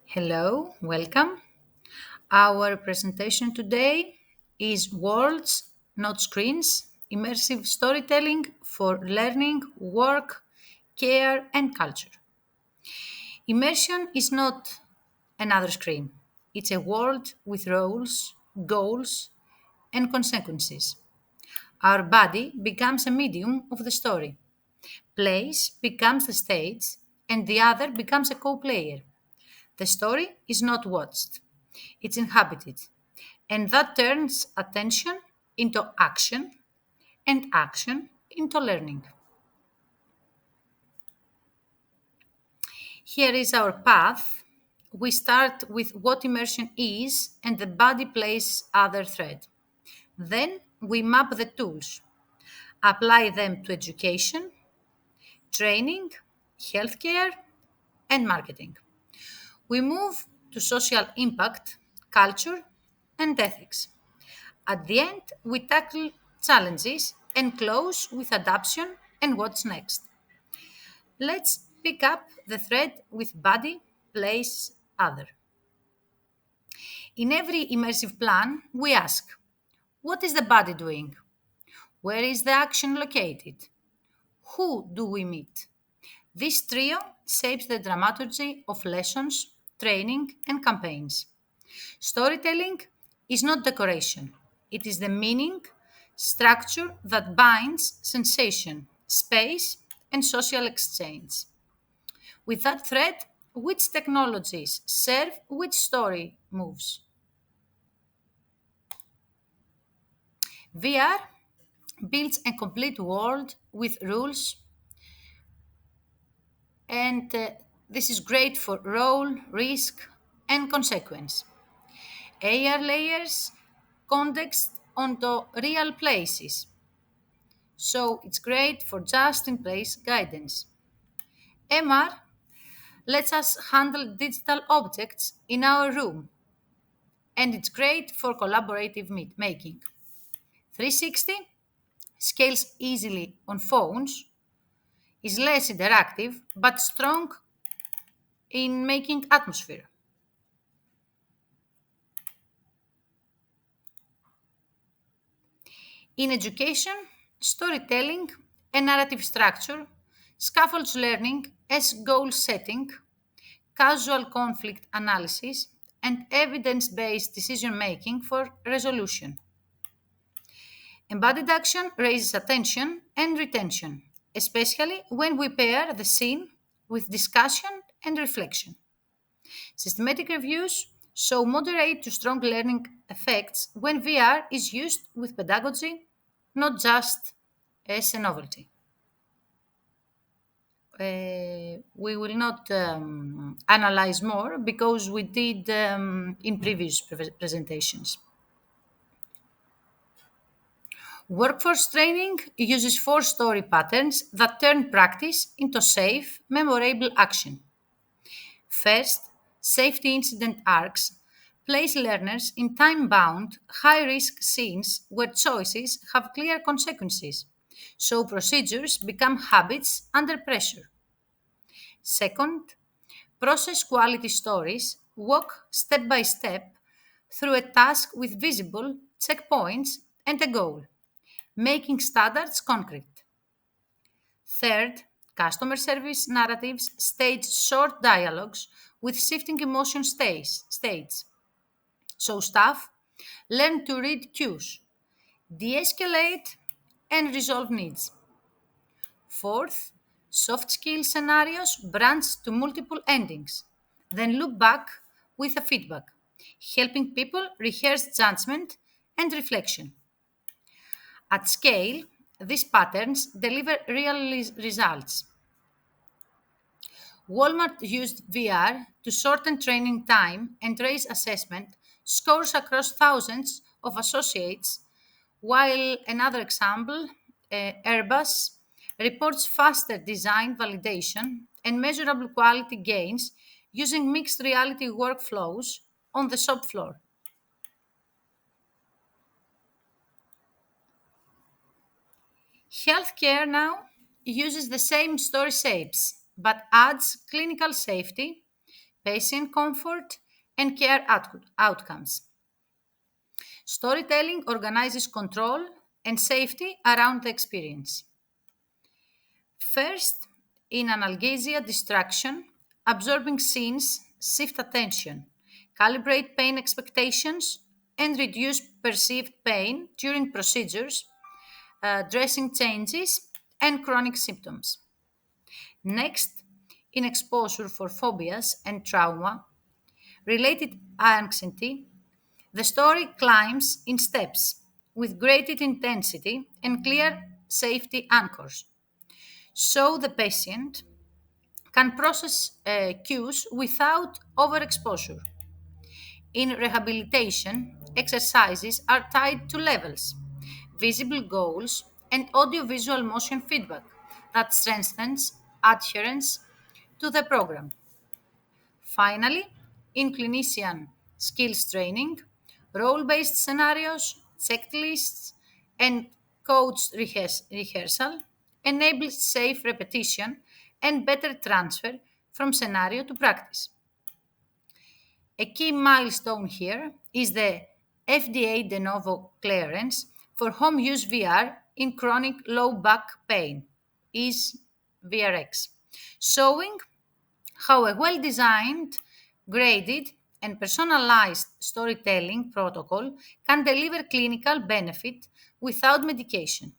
Hello, welcome. Our presentation today is Worlds, Not Screens, Immersive Storytelling for Learning, Work, Care and Culture. Immersion is not another screen. It's a world with roles, goals, and consequences. Our body becomes a medium of the story. Place becomes the stage, and the other becomes a co player. The story is not watched, it's inhabited. And that turns attention into action and action into learning. Here is our path. We start with what immersion is, and the body plays other thread. Then we map the tools, apply them to education, training, healthcare, and marketing. We move to social impact, culture, and ethics. At the end, we tackle challenges and close with adaptation and what's next. Let's pick up the thread with body, place, other. In every immersive plan, we ask, what is the body doing? Where is the action located? Who do we meet? This trio shapes the dramaturgy of lessons, training, and campaigns. Storytelling is not decoration, it is the meaning, structure that binds sensation, space, and social exchange. With that thread, which technologies serve which story moves? VR builds a complete world with rules, and this is great for role, risk, and consequence. AR layers context onto real places, so it's great for just in place guidance. MR lets us handle digital objects in our room, and it's great for collaborative making. 360 scales easily on phones, is less interactive but strong in making atmosphere. In education, storytelling and narrative structure scaffolds learning as goal setting, causal conflict analysis, and evidence based decision making for resolution. Embodied action raises attention and retention, especially when we pair the scene with discussion and reflection. Systematic reviews show moderate to strong learning effects when VR is used with pedagogy, not just as a novelty. We will not analyze more because we did in previous presentations. Workforce training uses four story patterns that turn practice into safe, memorable action. First, safety incident arcs place learners in time bound, high risk scenes where choices have clear consequences, so procedures become habits under pressure. Second, process quality stories walk step by step through a task with visible checkpoints and a goal, making standards concrete. Third, customer service narratives stage short dialogues with shifting emotion states. So staff learn to read cues, de-escalate, and resolve needs. Fourth, soft skill scenarios branch to multiple endings, then loop back with a feedback, helping people rehearse judgment and reflection. At scale, these patterns deliver real results. Walmart used VR to shorten training time and raise assessment scores across thousands of associates, while another example, Airbus, reports faster design validation and measurable quality gains using mixed reality workflows on the shop floor. Healthcare now uses the same story shapes but adds clinical safety, patient comfort, and care outcomes. Storytelling organizes control and safety around the experience. First, in analgesia distraction, absorbing scenes shift attention, calibrate pain expectations, and reduce perceived pain during procedures, dressing changes, and chronic symptoms. Next, in exposure for phobias and trauma related anxiety, the story climbs in steps with graded intensity and clear safety anchors. So the patient can process cues without overexposure. In rehabilitation, exercises are tied to levels, visible goals, and audiovisual motion feedback that strengthens adherence to the program. Finally, in clinician skills training, role based scenarios, checklists, and coached rehearsal enable safe repetition and better transfer from scenario to practice. A key milestone here is the FDA De Novo clearance for home use VR in chronic low back pain, is VRX, showing how a well designed, graded, and personalized storytelling protocol can deliver clinical benefit without medication.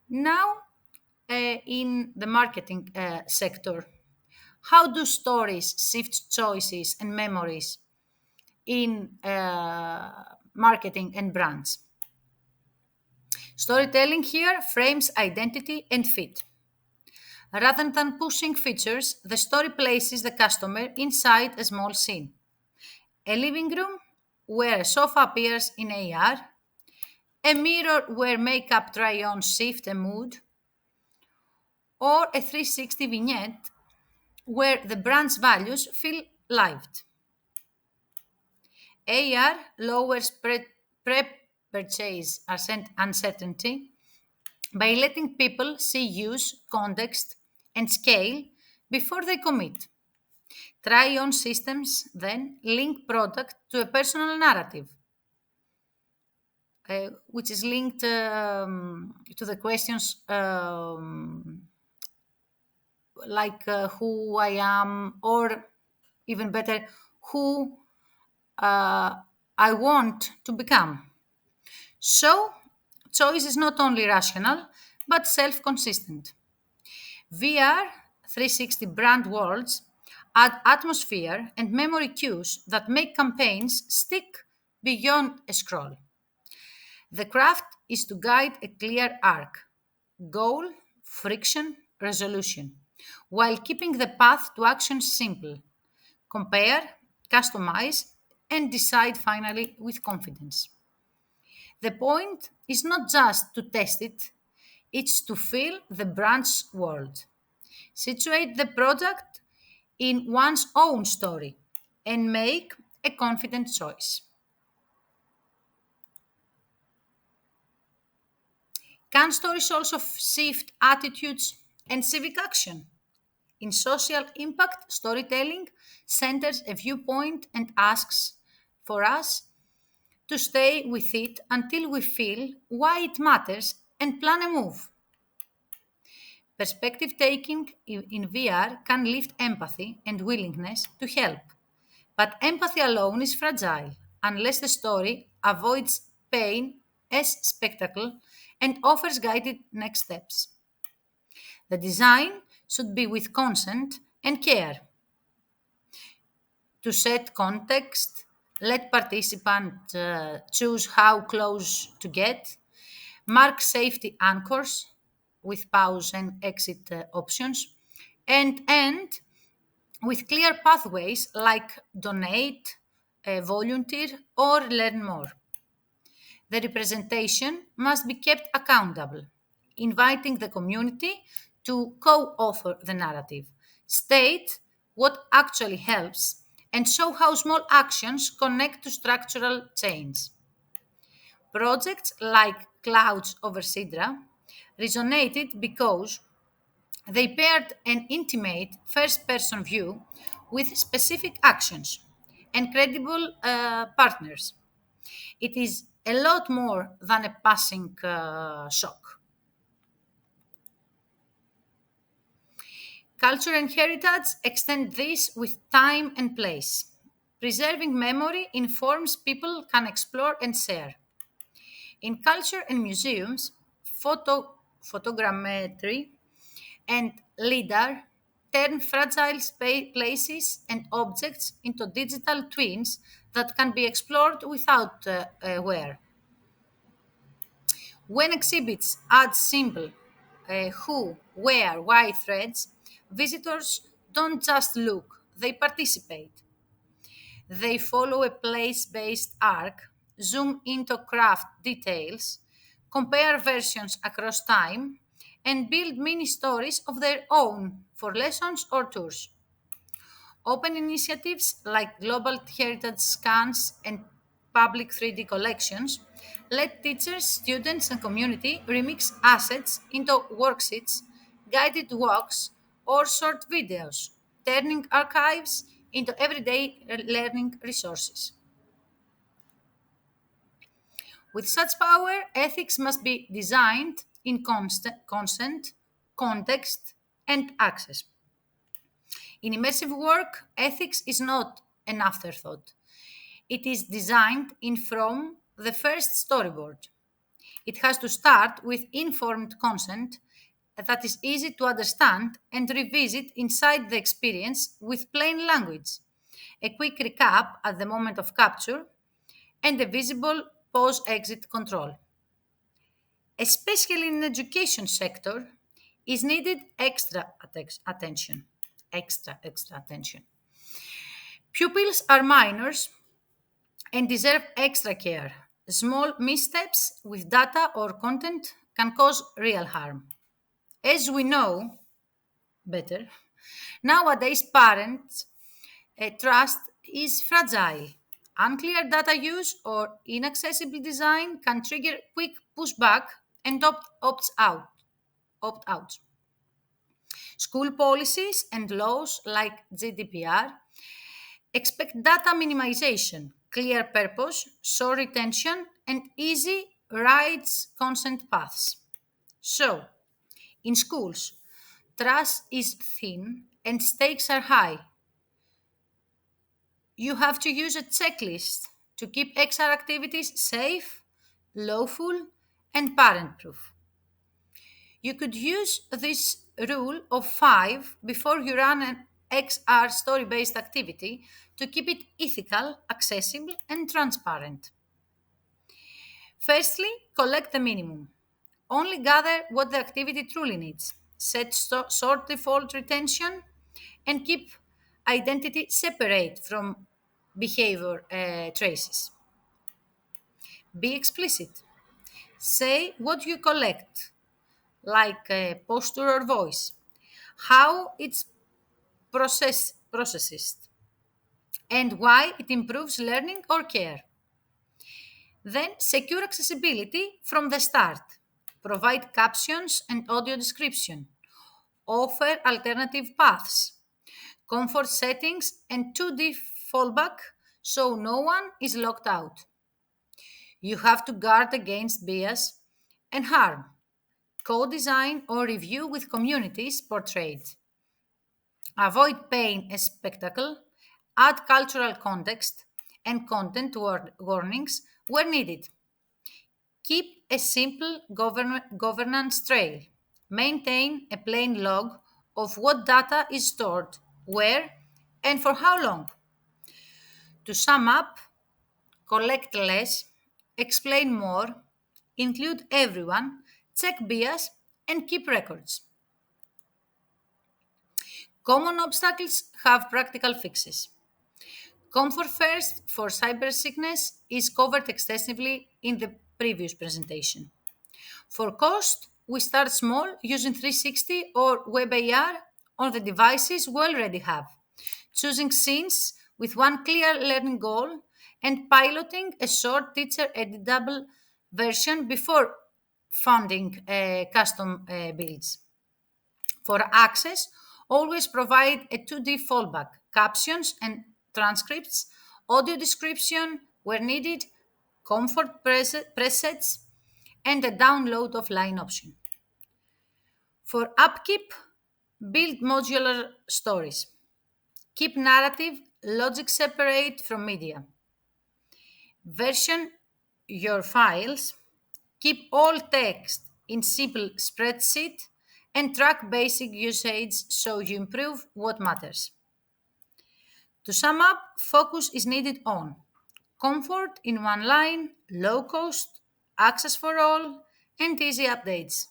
Now, in the marketing sector, how do stories shift choices and memories in marketing and brands? Storytelling here frames identity and fit. Rather than pushing features, the story places the customer inside a small scene. A living room where a sofa appears in AR, a mirror where makeup try on shift a mood, or a 360 vignette where the brand's values feel lived. AR lowers pre-purchase uncertainty by letting people see use, context, and scale before they commit. Try-on systems then link product to a personal narrative, which is linked to the questions like who I am, or even better, who uh, I want to become. So, choice is not only rational, but self consistent. VR 360 brand worlds add atmosphere and memory cues that make campaigns stick beyond a scroll. The craft is to guide a clear arc, goal, friction, resolution, while keeping the path to action simple. Compare, customize, and decide finally with confidence. The point is not just to test it, it's to feel the brand's world. Situate the product in one's own story and make a confident choice. Can stories also shift attitudes and civic action? In social impact, storytelling centers a viewpoint and asks for us to stay with it until we feel why it matters and plan a move. Perspective taking in VR can lift empathy and willingness to help. But empathy alone is fragile unless the story avoids pain as spectacle and offers guided next steps. The design should be with consent and care to set context, let participants choose how close to get, mark safety anchors with pause and exit options, and end with clear pathways like donate, volunteer, or learn more. The representation must be kept accountable, inviting the community to co author the narrative, state what actually helps, and show how small actions connect to structural change. Projects like Clouds over Sidra resonated because They paired an intimate first person view with specific actions and credible partners. It is a lot more than a passing shock. Culture and heritage extend this with time and place. Preserving memory informs people can explore and share. In culture and museums, photogrammetry and LIDAR turn fragile places and objects into digital twins that can be explored without wear. When exhibits add simple who, where, why threads, visitors don't just look, they participate. They follow a place based arc, zoom into craft details, compare versions across time, and build mini stories of their own for lessons or tours. Open initiatives like Global Heritage Scans and public 3D collections let teachers, students, and community remix assets into worksheets, guided walks, or short videos, turning archives into everyday learning resources. With such power, ethics must be designed in consent, context, and access. In immersive work, ethics is not an afterthought. It is designed in from the first storyboard. It has to start with informed consent that is easy to understand and revisit inside the experience with plain language, a quick recap at the moment of capture, and a visible pause exit control. Especially in the education sector, is needed attention. Extra attention. Pupils are minors and deserve extra care. Small missteps with data or content can cause real harm. As we know better, nowadays parents' trust is fragile. Unclear data use or inaccessible design can trigger quick pushback and opt out. School policies and laws like GDPR expect data minimization, clear purpose, short retention, and easy rights consent paths. So, in schools, trust is thin and stakes are high. You have to use a checklist to keep XR activities safe, lawful, and parent proof. You could use this rule of five before you run an XR story based activity to keep it ethical, accessible, and transparent. Firstly, collect the minimum. Only gather what the activity truly needs. Set short default retention and keep identity separate from behavior traces. Be explicit. Say what you collect, like posture or voice, how it's processed, and why it improves learning or care. Then secure accessibility from the start. Provide captions and audio description. Offer alternative paths, comfort settings, and 2D fallback so no one is locked out. You have to guard against bias and harm. Co-design or review with communities portrayed. Avoid pain as spectacle. Add cultural context and content warnings where needed. Keep a simple governance trail. Maintain a plain log of what data is stored, where, and for how long. To sum up, collect less, explain more, include everyone, check bias, and keep records. Common obstacles have practical fixes. Comfort first for cyber sickness is covered extensively in the previous presentation. For cost, we start small using 360 or WebAR on the devices we already have, choosing scenes with one clear learning goal and piloting a short teacher editable version before funding custom builds. For access, always provide a 2D fallback, captions and transcripts, audio description where needed, comfort presets, and a download offline option. For upkeep, build modular stories. Keep narrative logic separate from media. Version your files. Keep all text in simple spreadsheet and track basic usage so you improve what matters. To sum up, focus is needed on comfort in one line, low cost, access for all, and easy updates.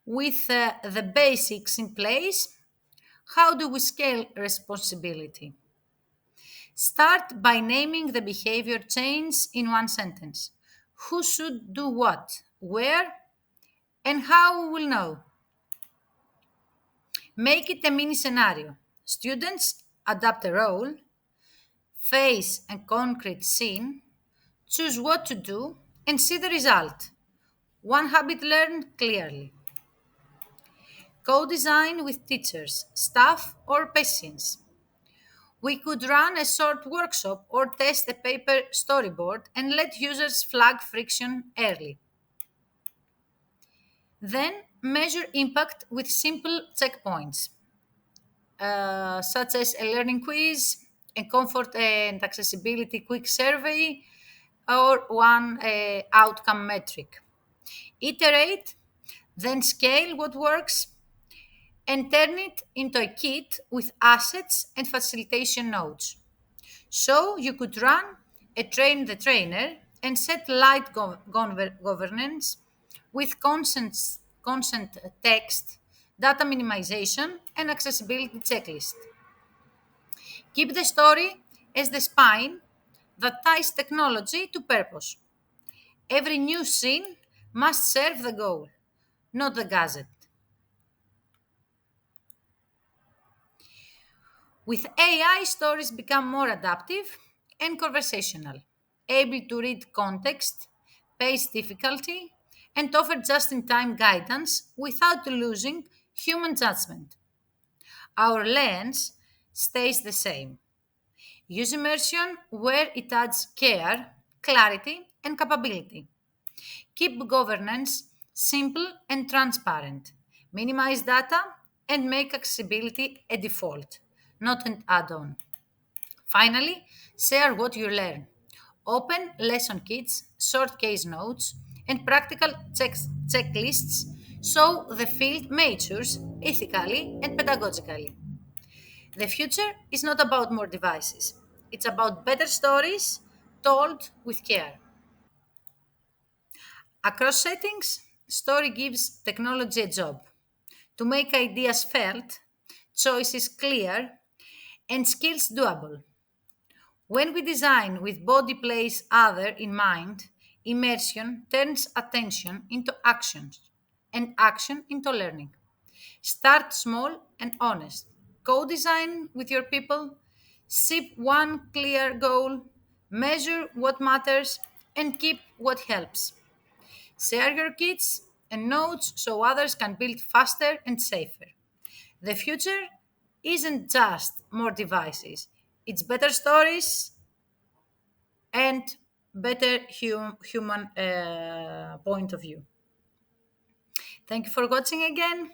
With the basics in place, how do we scale responsibility? Start by naming the behavior change in one sentence. Who should do what, where, and how we will know. Make it a mini scenario. Students adapt a role, face a concrete scene, choose what to do, and see the result. One habit learned clearly. Co-design with teachers, staff, or patients. We could run a short workshop or test a paper storyboard and let users flag friction early. Then measure impact with simple checkpoints, such as a learning quiz, a comfort and accessibility quick survey, or one outcome metric. Iterate, then scale what works, and turn it into a kit with assets and facilitation nodes. So you could run a train the trainer and set light governance with consent text, data minimization, and accessibility checklist. Keep the story as the spine that ties technology to purpose. Every new scene must serve the goal, not the gadget. With AI, stories become more adaptive and conversational, able to read context, pace difficulty, and offer just in time guidance without losing human judgment. Our lens stays the same. Use immersion where it adds care, clarity, and capability. Keep governance simple and transparent. Minimize data and make accessibility a default, not an add on. Finally, share what you learn. Open lesson kits, short case notes, and practical checklists so the field matures ethically and pedagogically. The future is not about more devices, it's about better stories told with care. Across settings, story gives technology a job to make ideas felt, choices clear, and skills doable. When we design with body plays other in mind, immersion turns attention into actions and action into learning. Start small and honest. Co design with your people, sip one clear goal, measure what matters, and keep what helps. Share your kits and notes so others can build faster and safer. The future isn't just more devices, it's better stories and better human point of view. Thank you for watching again.